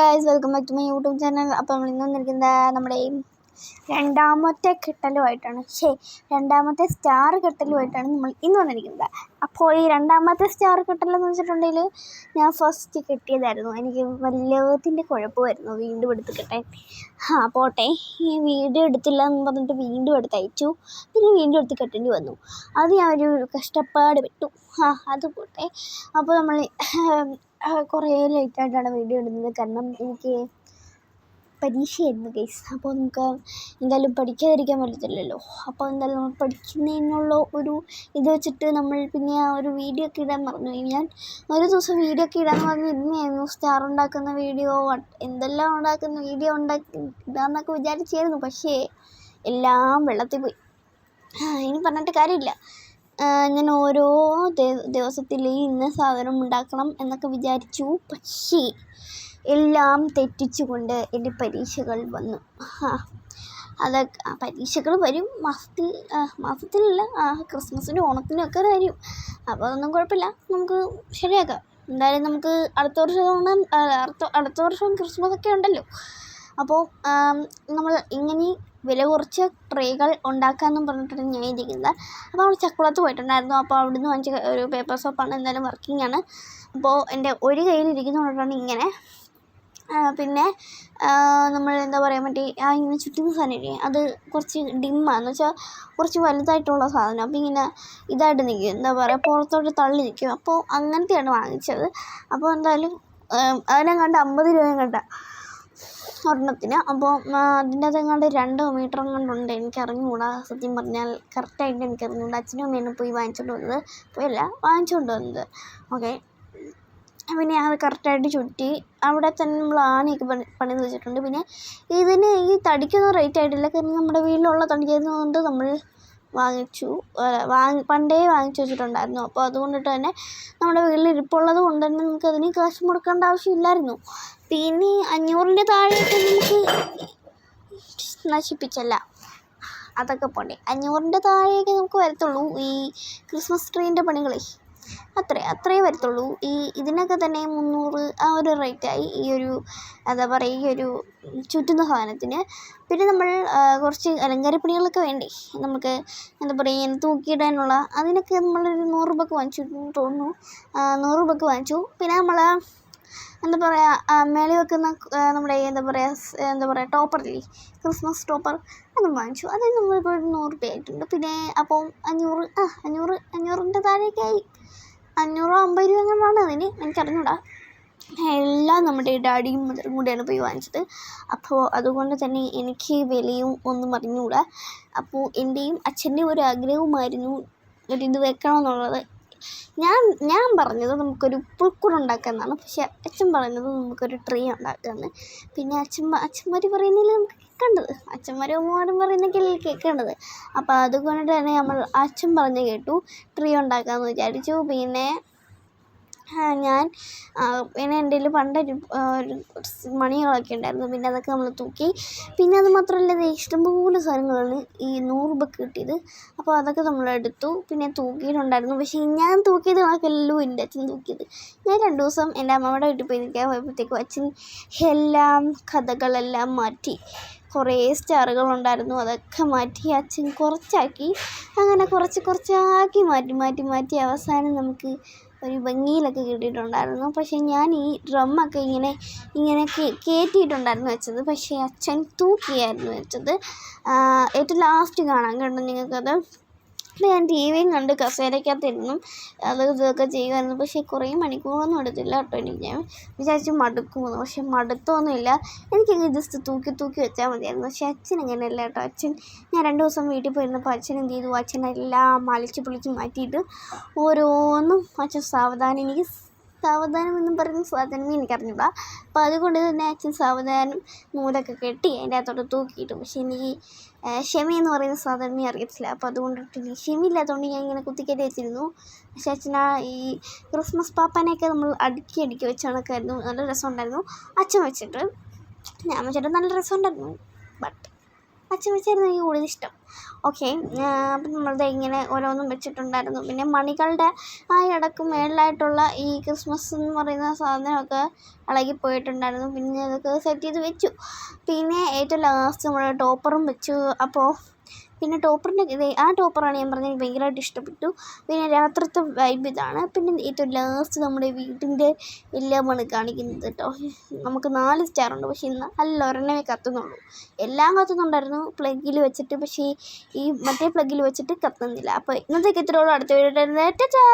Guys, welcome back to my YouTube channel. അപ്പോൾ നമ്മൾ ഇന്ന് വന്നിരിക്കുന്നത് നമ്മുടെ രണ്ടാമത്തെ കെട്ടലുമായിട്ടാണ്. രണ്ടാമത്തെ സ്റ്റാർ കെട്ടലുമായിട്ടാണ് നമ്മൾ ഇന്ന് വന്നിരിക്കുന്നത്. അപ്പോൾ ഈ രണ്ടാമത്തെ സ്റ്റാർ കെട്ടലെന്ന് വെച്ചിട്ടുണ്ടെങ്കിൽ ഞാൻ ഫസ്റ്റ് കെട്ടിയതായിരുന്നു. എനിക്ക് വല്ലതിൻ്റെ കുഴപ്പമായിരുന്നു വീണ്ടും എടുത്ത് കെട്ടാൻ. പോട്ടെ, ഈ വീഡിയോ എടുത്തില്ല എന്ന് പറഞ്ഞിട്ട് വീണ്ടും എടുത്ത് അയച്ചു. പിന്നെ വീണ്ടും എടുത്ത് കെട്ടേണ്ടി വന്നു. അത് ഞാൻ ഒരു കഷ്ടപ്പാട് പെട്ടു. അത് പോട്ടെ. അപ്പോൾ നമ്മൾ കുറേ ലേറ്റായിട്ടാണ് വീഡിയോ ഇടുന്നത്. കാരണം എനിക്ക് പരീക്ഷയായിരുന്നു ഗൈസ്. അപ്പോൾ നമുക്ക് എന്തായാലും പഠിക്കാതിരിക്കാൻ പറ്റത്തില്ലല്ലോ. അപ്പോൾ എന്തായാലും നമ്മൾ പഠിക്കുന്നതിനുള്ള ഒരു ഇത് വെച്ചിട്ട് നമ്മൾ പിന്നെ ആ ഒരു വീഡിയോ ഒക്കെ ഇടാൻ മറന്നു. ഞാൻ ഒരു ദിവസം വീഡിയോ ഒക്കെ ഇടാൻ പറഞ്ഞ് ഇരുന്നായിരുന്നു. സ്റ്റാർ ഉണ്ടാക്കുന്ന വീഡിയോ, എന്തെല്ലാം ഉണ്ടാക്കുന്ന വീഡിയോ ഇടാമെന്നൊക്കെ വിചാരിച്ചായിരുന്നു. പക്ഷേ എല്ലാം വെള്ളത്തിൽ പോയി. ഇനി പറഞ്ഞിട്ട് കാര്യമില്ല. ഞാൻ ഓരോ ദിവസത്തിൽ ഇന്ന സാധനം ഉണ്ടാക്കണം എന്നൊക്കെ വിചാരിച്ചു. പക്ഷേ എല്ലാം തെറ്റിച്ചുകൊണ്ട് എൻ്റെ പരീക്ഷകൾ വന്നു. അതൊക്കെ പരീക്ഷകൾ വരും മാസത്തിലല്ല, ക്രിസ്മസിനും ഓണത്തിനും ഒക്കെ വരും. അപ്പോൾ അതൊന്നും കുഴപ്പമില്ല, നമുക്ക് ശരിയാക്കാം. എന്തായാലും നമുക്ക് അടുത്ത വർഷം ക്രിസ്മസ് ഒക്കെ ഉണ്ടല്ലോ. അപ്പോൾ നമ്മൾ ഇങ്ങനെ വില കുറച്ച് ട്രേകൾ ഉണ്ടാക്കാമെന്നും പറഞ്ഞിട്ടാണ് ഞാൻ ഇരിക്കുന്നത്. അപ്പോൾ നമ്മൾ ചക്കുളത്ത് പോയിട്ടുണ്ടായിരുന്നു. അപ്പോൾ അവിടുന്ന് വാങ്ങിച്ച ഒരു പേപ്പർ സോപ്പാണ്. എന്തായാലും വർക്കിംഗ് ആണ്. അപ്പോൾ എൻ്റെ ഒരു കയ്യിലിരിക്കുന്നതുകൊണ്ടാണ് ഇങ്ങനെ. പിന്നെ നമ്മൾ എന്താ പറയുക, മറ്റേ ഇങ്ങനെ ചുറ്റുന്ന സാധനമില്ലേ, അത് കുറച്ച് ഡിമ്മാന്ന് വെച്ചാൽ കുറച്ച് വലുതായിട്ടുള്ള സാധനം. അപ്പോൾ ഇങ്ങനെ ഇതായിട്ട് നിൽക്കും, എന്താ പറയുക, പുറത്തോട്ട് തള്ളി നിൽക്കും. അപ്പോൾ അങ്ങനത്തെയാണ് വാങ്ങിച്ചത്. അപ്പോൾ എന്തായാലും അതിനെ കണ്ട 50 രൂപയും കണ്ട ഒരെണ്ണത്തിന്. അപ്പോൾ അതിൻ്റെ അതെങ്ങാണ്ട് 2 മീറ്റർ എങ്ങാണ്ടുണ്ട്. എനിക്കറിഞ്ഞുകൂടാ, സത്യം പറഞ്ഞാൽ കറക്റ്റായിട്ട് എനിക്കറിഞ്ഞുകൂടാ. അച്ഛനും അമ്മേനും പോയി വാങ്ങിച്ചുകൊണ്ട് വന്നത്, പോയല്ല വാങ്ങിച്ചുകൊണ്ട് വന്നത്. ഓക്കെ, പിന്നെ അത് കറക്റ്റായിട്ട് ചുറ്റി അവിടെ തന്നെ നമ്മൾ ആണിയൊക്കെ പണിത് വെച്ചിട്ടുണ്ട്. പിന്നെ ഇതിന് ഈ തടിക്കൊന്നും റേറ്റ് ആയിട്ടില്ല, കാരണം നമ്മുടെ വീട്ടിലുള്ള തടിയായതുകൊണ്ട് നമ്മൾ പണ്ടേ വാങ്ങിച്ചു വെച്ചിട്ടുണ്ടായിരുന്നു. അപ്പോൾ അതുകൊണ്ടിട്ട് തന്നെ നമ്മുടെ വീട്ടിൽ ഇരിപ്പുള്ളത് കൊണ്ട് തന്നെ നമുക്ക് അതിന് കാശ് മുടക്കേണ്ട ആവശ്യമില്ലായിരുന്നു. പിന്നെ 500-ൻ്റെ താഴെയൊക്കെ നമുക്ക് നശിപ്പിച്ചല്ല, അതൊക്കെ പോട്ടെ. 500-ൻ്റെ താഴെയൊക്കെ നമുക്ക് വരത്തുള്ളൂ ഈ ക്രിസ്മസ് ട്രീൻ്റെ പണികളെ. അത്രേ വരത്തുള്ളൂ. ഇതിനൊക്കെ തന്നെ 300 ആ ഒരു റേറ്റായി ഈ ഒരു എന്താ പറയുക, ഈ ഒരു ചുറ്റുന്ന സാധനത്തിന്. പിന്നെ നമ്മൾ കുറച്ച് അലങ്കാരപ്പണികളൊക്കെ വേണ്ടേ നമുക്ക്, എന്താ പറയുക, തൂക്കിയിടാനുള്ള. അതിനൊക്കെ നമ്മളൊരു 100 രൂപയ്ക്ക് വാങ്ങിച്ചു തോന്നുന്നു. 100 രൂപയ്ക്ക് വാങ്ങിച്ചു. പിന്നെ നമ്മൾ എന്താ പറയുക, മേളിൽ വെക്കുന്ന നമ്മുടെ എന്താ പറയുക ടോപ്പറില്ലേ, ക്രിസ്മസ് ടോപ്പർ, അതും വാങ്ങിച്ചു. അത് നമ്മളിപ്പോൾ 100 രൂപ ആയിട്ടുണ്ട്. പിന്നെ അപ്പോൾ 500-ൻ്റെ താഴെയൊക്കെ ആയി. 550 രൂപ എങ്ങനെയാണ് അതിന്, എനിക്കറിഞ്ഞൂടാ. എല്ലാം നമ്മുടെ ഡാഡിയും മദറും കൂടെയാണ് പോയി വാങ്ങിച്ചത്. അപ്പോൾ അതുകൊണ്ട് തന്നെ എനിക്ക് വിലയും ഒന്നും അറിഞ്ഞുകൂടാ. അപ്പോൾ എൻ്റെയും അച്ഛൻ്റെയും ഒരു ആഗ്രഹവുമായിരുന്നു ഒരിത് വെക്കണമെന്നുള്ളത്. ഞാൻ പറഞ്ഞത് നമുക്കൊരു പുൽക്കൂട് ഉണ്ടാക്കാമെന്നാണ്. പക്ഷേ അച്ഛൻ പറഞ്ഞത് നമുക്കൊരു ട്രീ ഉണ്ടാക്കാമെന്ന്. പിന്നെ അച്ഛന്മാർ പറയുന്നതിൽ നമുക്ക് കേൾക്കേണ്ടത്, അച്ഛന്മാരും അമ്മമാരും പറയുന്നതൊക്കെയല്ലേ കേൾക്കേണ്ടത്. അപ്പോൾ അതുകൊണ്ട് തന്നെ നമ്മൾ അച്ഛൻ പറഞ്ഞ് കേട്ടു, ട്രീ ഉണ്ടാക്കാമെന്ന് വിചാരിച്ചു. പിന്നെ എൻ്റെ കയ്യിൽ പണ്ടൊരു മണികളൊക്കെ ഉണ്ടായിരുന്നു. പിന്നെ അതൊക്കെ നമ്മൾ തൂക്കി. പിന്നെ അത് മാത്രമല്ല, ഇഷ്ടംപോലെ സാധനങ്ങളാണ് ഈ 100 രൂപയ്ക്ക് കിട്ടിയത്. അപ്പോൾ അതൊക്കെ നമ്മളെടുത്തു. പിന്നെ തൂക്കിയിട്ടുണ്ടായിരുന്നു. പക്ഷേ ഞാൻ തൂക്കിയത് കണക്കല്ലോ എൻ്റെ അച്ഛൻ തൂക്കിയത്. ഞാൻ 2 ദിവസം എൻ്റെ അമ്മയുടെ വീട്ടിൽ പോയി നിൽക്കാൻ പോയപ്പോഴത്തേക്കും അച്ഛൻ എല്ലാം കഥകളെല്ലാം മാറ്റി. കുറേ സ്റ്റാറുകളുണ്ടായിരുന്നു, അതൊക്കെ മാറ്റി അച്ഛൻ കുറച്ചാക്കി. അങ്ങനെ കുറച്ചാക്കി മാറ്റി അവസാനം നമുക്ക് ഒരു ഭംഗിയിലൊക്കെ കിട്ടിയിട്ടുണ്ടായിരുന്നു. പക്ഷേ ഞാൻ ഈ ഡ്രമ്മൊക്കെ ഇങ്ങനെ കയറ്റിയിട്ടുണ്ടായിരുന്നു വെച്ചത്. പക്ഷേ അച്ഛൻ തൂക്കിയായിരുന്നു വെച്ചത്. ഏറ്റവും ലാസ്റ്റ് കാണാം കേട്ടോ നിങ്ങൾക്കത്. അപ്പോൾ ഞാൻ TVയും കണ്ട് കസേരയ്ക്കകത്തിരുന്നു ഇതൊക്കെ ചെയ്യുമായിരുന്നു. പക്ഷേ കുറേ മണിക്കൂറൊന്നും എടുത്തില്ല കേട്ടോ. ഞാൻ വിചാരിച്ചു മടുക്കുമെന്ന്. പക്ഷേ മടുത്തൊന്നുമില്ല. എനിക്കങ്ങ് ജസ്റ്റ് തൂക്കി വെച്ചാൽ മതിയായിരുന്നു. പക്ഷേ അച്ഛൻ അങ്ങനെയല്ല കേട്ടോ. ഞാൻ 2 ദിവസം വീട്ടിൽ പോയിരുന്നപ്പോൾ അച്ഛൻ എന്ത് ചെയ്തു, അച്ഛനെല്ലാം പൊളിച്ച് മാറ്റിയിട്ട് ഓരോന്നും അച്ഛൻ സാവധാനം എന്നും പറയുന്ന സാധനമേ എനിക്കറിഞ്ഞൂടാ. അപ്പോൾ അതുകൊണ്ട് തന്നെ അച്ഛൻ സാവധാനം നൂലൊക്കെ കെട്ടി അതിൻ്റെ അകത്തോട്ട് തൂക്കിയിട്ടു. പക്ഷേ എനിക്ക് ക്ഷമയെന്ന് പറയുന്ന സാധനമേ അറിയത്തില്ല. അപ്പോൾ അതുകൊണ്ടിട്ട് ക്ഷമയില്ലാത്തതുകൊണ്ട് ഞാൻ ഇങ്ങനെ കുത്തിക്കയറ്റി വെച്ചിരുന്നു. പക്ഷേ അച്ഛനാ ഈ ക്രിസ്മസ് പാപ്പാനെയൊക്കെ നമ്മൾ അടുക്കി വെച്ച കണക്കായിരുന്നു. നല്ല രസമുണ്ടായിരുന്നു അച്ഛൻ വെച്ചിട്ട്. ഞാൻ വെച്ചിട്ട് നല്ല രസമുണ്ടായിരുന്നു. ബട്ട് അച്ഛൻ വെച്ചായിരുന്നു എനിക്ക് കൂടുതൽ ഇഷ്ടം. ഓക്കെ, അപ്പം നമ്മളത് ഇങ്ങനെ ഓരോന്നും വെച്ചിട്ടുണ്ടായിരുന്നു. പിന്നെ മണികളുടെ ആ ഇടക്ക് മേളിലായിട്ടുള്ള ഈ ക്രിസ്മസ് എന്ന് പറയുന്ന സാധനമൊക്കെ ഇളകിപ്പോയിട്ടുണ്ടായിരുന്നു. പിന്നെ അതൊക്കെ സെറ്റ് ചെയ്ത് വെച്ചു. പിന്നെ ഏറ്റവും ലാസ്റ്റ് നമ്മൾ ടോപ്പറും വെച്ചു. അപ്പോൾ പിന്നെ ടോപ്പറിൻ്റെ ആ ടോപ്പറാണ് ഞാൻ പറഞ്ഞത്, എനിക്ക് ഭയങ്കരമായിട്ട് ഇഷ്ടപ്പെട്ടു. പിന്നെ രാത്രിത്തെ വൈബ് ഇതാണ്. പിന്നെ ഏറ്റവും ലാസ്റ്റ് നമ്മുടെ വീട്ടിൻ്റെ എല്ലാമാണ് കാണിക്കുന്നത് കേട്ടോ. നമുക്ക് 4 സ്റ്റാറുണ്ട്, പക്ഷേ ഇന്ന് അല്ല ഒരെണ്ണമേ കത്തുന്നുള്ളൂ. എല്ലാം കത്തുന്നുണ്ടായിരുന്നു പ്ലഗിൽ വെച്ചിട്ട്, പക്ഷേ ഈ മറ്റേ പ്ലഗിൽ വെച്ചിട്ട് കത്തുന്നില്ല. അപ്പോൾ ഇന്നത്തേക്ക് ഇത്രയുള്ളൂ. അടുത്ത വീഡിയോ ടാറ്റാ.